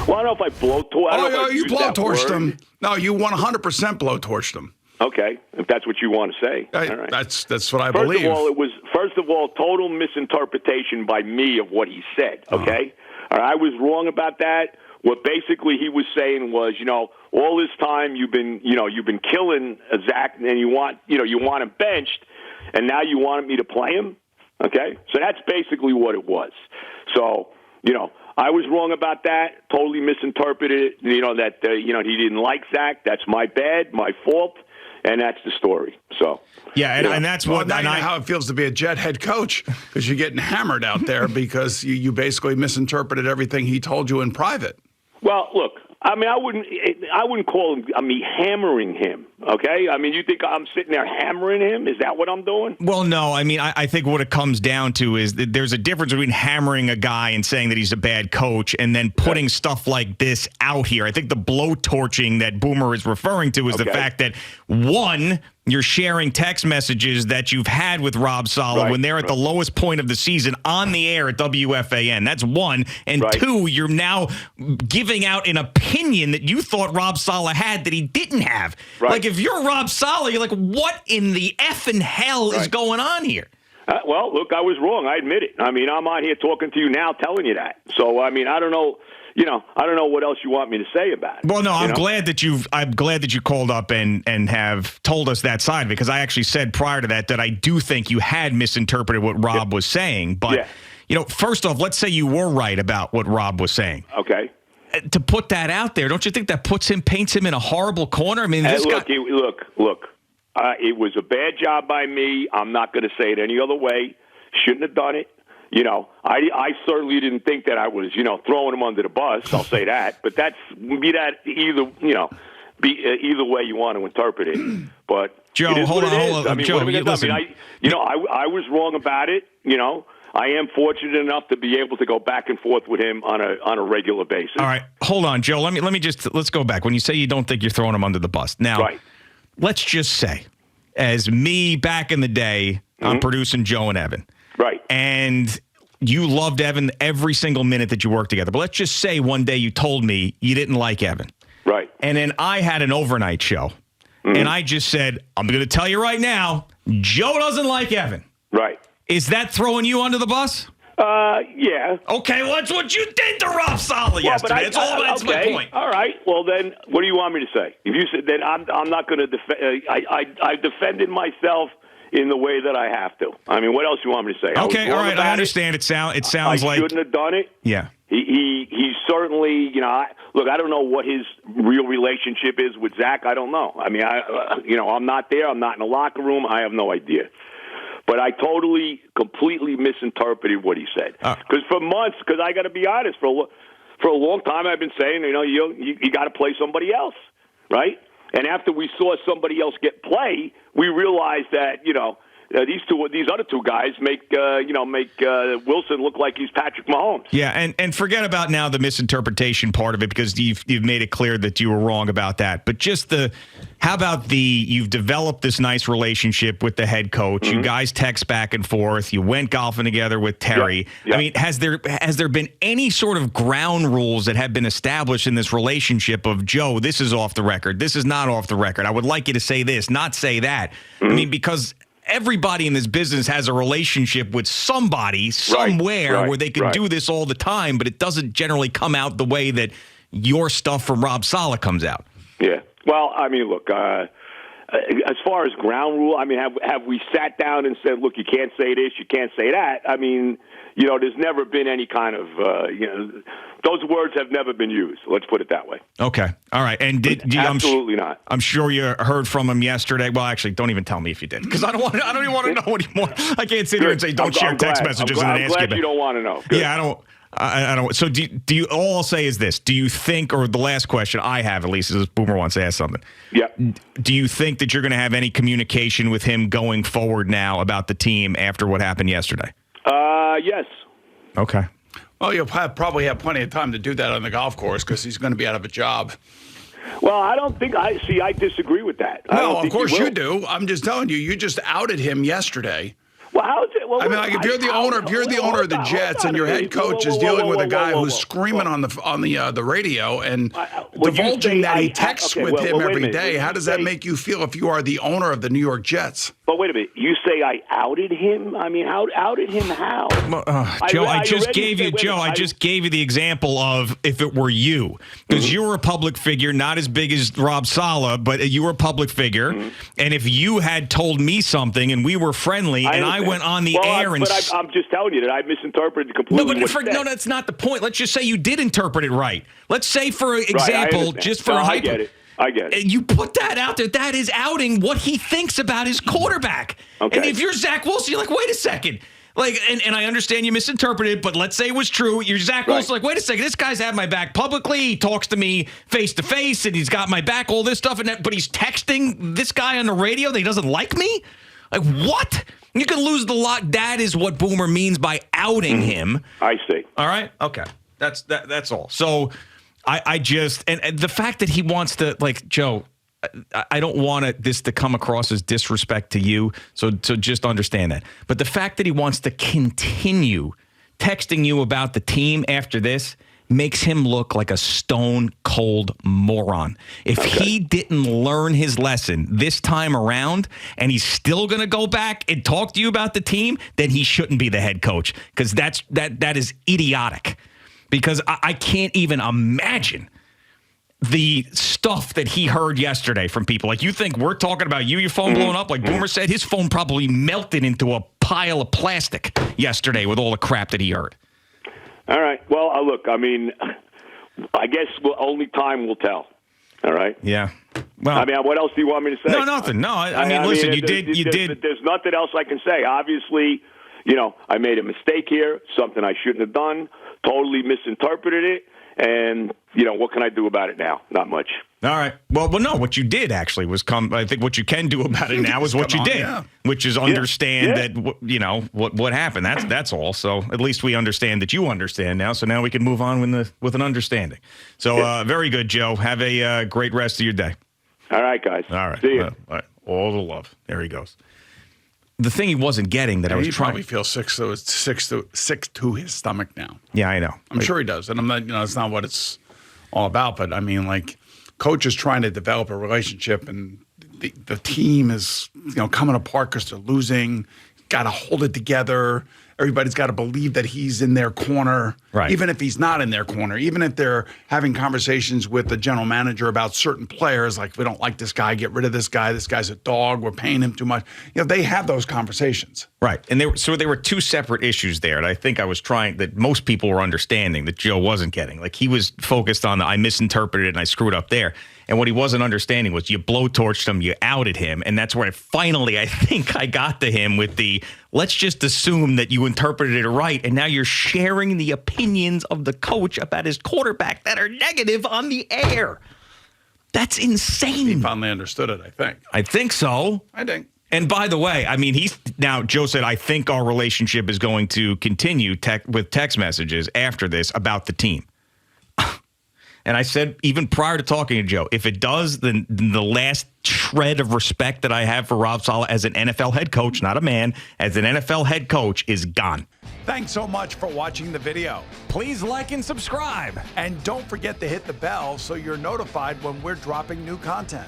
Well, I don't know if I blowtorched. You blowtorched him. No, you 100% blowtorched him. Okay, if that's what you want to say. All right. That's what I believe. First of all, total misinterpretation by me of what he said. Okay, all right, I was wrong about that. What basically he was saying was, all this time you've been killing Zach, and you want him benched, and now you want me to play him. Okay, so that's basically what it was. So, I was wrong about that. Totally misinterpreted it. That he didn't like Zach. That's my bad, my fault. And that's the story. So and that's what how it feels to be a Jet head coach, because you're getting hammered out there because you basically misinterpreted everything he told you in private. Well, look, I mean, I wouldn't call me hammering him. Okay, I mean, you think I'm sitting there hammering him? Is that what I'm doing? Well, no. I mean, I think what it comes down to is that there's a difference between hammering a guy and saying that he's a bad coach and then putting stuff like this out here. I think the blowtorching that Boomer is referring to is the fact that, one, you're sharing text messages that you've had with Rob Saleh when they're at the lowest point of the season on the air at WFAN. That's one. And two, you're now giving out an opinion that you thought Rob Saleh had that he didn't have. Right. Like, if you're Rob Saleh, you're like, what in the effing hell is going on here? Well, look, I was wrong. I admit it. I mean, I'm on here talking to you now telling you that. So, I mean, I don't know. I don't know what else you want me to say about it. Well, no, I'm glad that you called up and have told us that side, because I actually said prior to that I do think you had misinterpreted what Rob was saying. But, first off, let's say you were right about what Rob was saying. Okay. To put that out there, don't you think that paints him in a horrible corner? I mean, look. It was a bad job by me. I'm not going to say it any other way. Shouldn't have done it. I certainly didn't think that I was, throwing him under the bus. I'll say that, but either way you want to interpret it. But Joe, hold on. I mean, Joe, listen. I was wrong about it. I am fortunate enough to be able to go back and forth with him on a regular basis. All right, hold on, Joe. Let's go back. When you say you don't think you're throwing him under the bus, now, let's just say, as me back in the day, I'm producing Joe and Evan. Right. And you loved Evan every single minute that you worked together. But let's just say one day you told me you didn't like Evan. Right. And then I had an overnight show. And I just said, I'm going to tell you right now, Joe doesn't like Evan. Right. Is that throwing you under the bus? Yeah. Okay, well, that's what you did to Rob Saleh yesterday. That's my point. All right. Well, then, what do you want me to say? If you said, then I'm not going to defend. I defended myself in the way that I have to. I mean, what else do you want me to say? Okay, all right, I understand. It sounds like I shouldn't have done it. Yeah. He certainly, look, I don't know what his real relationship is with Zach. I don't know. I mean, I'm not there. I'm not in the locker room. I have no idea. But I completely misinterpreted what he said. Because for months, because I got to be honest, for a long time I've been saying, you got to play somebody else, right? And after we saw somebody else get play, we realized that these other two guys make Wilson look like he's Patrick Mahomes. Yeah, and forget about now the misinterpretation part of it, because you've made it clear that you were wrong about that. But just how about you've developed this nice relationship with the head coach. You guys text back and forth. You went golfing together with Terry. Yeah. I mean, has there been any sort of ground rules that have been established in this relationship of, Joe, this is off the record, this is not off the record, I would like you to say this, not say that? I mean, because everybody in this business has a relationship with somebody somewhere where they could do this all the time, but it doesn't generally come out the way that your stuff from Rob Saleh comes out. Yeah. Well, I mean, look, as far as ground rule, I mean, have we sat down and said, look, you can't say this, you can't say that? I mean, there's never been any kind of, those words have never been used. Let's put it that way. Okay. All right. And absolutely not. I'm sure you heard from him yesterday. Well, actually, don't even tell me if you did, because I don't even want to know anymore. I can't sit here and say don't share text messages and then ask you. I'm glad you don't want to know. Good. Yeah, I don't. So do you? All I'll say is this: do you think, or the last question I have at least is, Boomer wants to ask something. Yeah. Do you think that you're going to have any communication with him going forward now about the team after what happened yesterday? Yes. Okay. Well, you'll probably have plenty of time to do that on the golf course, because he's going to be out of a job. Well, I don't think I disagree with that. No, of course you do. I'm just telling you, you just outed him yesterday. Well, how is it? I mean, like if you're the owner of the Jets and your head coach is dealing with a guy who's screaming on the radio and divulging that he texts with him every day, how does that make you feel if you are the owner of the New York Jets? But wait a minute, you say I outed him? I mean, outed him how? Joe, I just gave you the example of if it were you, because you were a public figure, not as big as Rob Saleh, but you were a public figure, and if you had told me something and we were friendly, and I went on the air and I'm just telling you that I misinterpreted completely. No, that's not the point. Let's just say you did interpret it right. Let's say, for example, just for I get it. You put that out there. That is outing what he thinks about his quarterback. Okay. And if you're Zach Wilson, you're like, wait a second. Like, and I understand you misinterpreted it, but let's say it was true. You're Zach Wilson, like, wait a second. This guy's had my back publicly. He talks to me face to face, and he's got my back, all this stuff, but he's texting this guy on the radio that he doesn't like me? Like, what? You can lose the lot. That is what Boomer means by outing him. I see. All right? Okay. That's all. So I just, and the fact that he wants to, like, Joe, I don't want this to come across as disrespect to you, so just understand that. But the fact that he wants to continue texting you about the team after this makes him look like a stone-cold moron. If he didn't learn his lesson this time around and he's still going to go back and talk to you about the team, then he shouldn't be the head coach, because that is idiotic. Because I can't even imagine the stuff that he heard yesterday from people. Like, you think we're talking about your phone blowing up? Like Boomer said, his phone probably melted into a pile of plastic yesterday with all the crap that he heard. All right. Well, look, I mean, I guess only time will tell. All right? Yeah. Well, I mean, what else do you want me to say? No, nothing. No, I mean, listen, you did. There's nothing else I can say. Obviously, I made a mistake here, something I shouldn't have done, totally misinterpreted it, and, what can I do about it now? Not much. All right. Well, no, what you did actually was I think what you can do about it now is what you did, which is understand that, what happened. That's all. So at least we understand that you understand now. So now we can move on with an understanding. So very good, Joe. Have a great rest of your day. All right, guys. All right. See you. All right. All the love. There he goes. The thing he wasn't getting that I was he trying. Probably feels sick to his stomach now. Yeah, I know. I'm sure he does, and I'm not. It's not what it's all about. But I mean, like, coach is trying to develop a relationship, and the team is coming apart because they're losing. Got to hold it together. Everybody's got to believe that he's in their corner, right? Even if he's not in their corner, even if they're having conversations with the general manager about certain players, like, we don't like this guy, get rid of this guy. This guy's a dog. We're paying him too much. They have those conversations, right? And there were two separate issues there, and I think I was trying that most people were understanding that Joe wasn't getting. Like, he was focused on I misinterpreted it and I screwed up there. And what he wasn't understanding was you blowtorched him, you outed him, and that's where I think I got to him with let's just assume that you interpreted it right, and now you're sharing the opinions of the coach about his quarterback that are negative on the air. That's insane. He finally understood it, I think. I think so. I think. And by the way, I mean, Joe said, I think our relationship is going to continue with text messages after this about the team. And I said, even prior to talking to Joe, if it does, then the last shred of respect that I have for Rob Saleh as an NFL head coach, not a man, as an NFL head coach, is gone. Thanks so much for watching the video. Please like and subscribe. And don't forget to hit the bell so you're notified when we're dropping new content.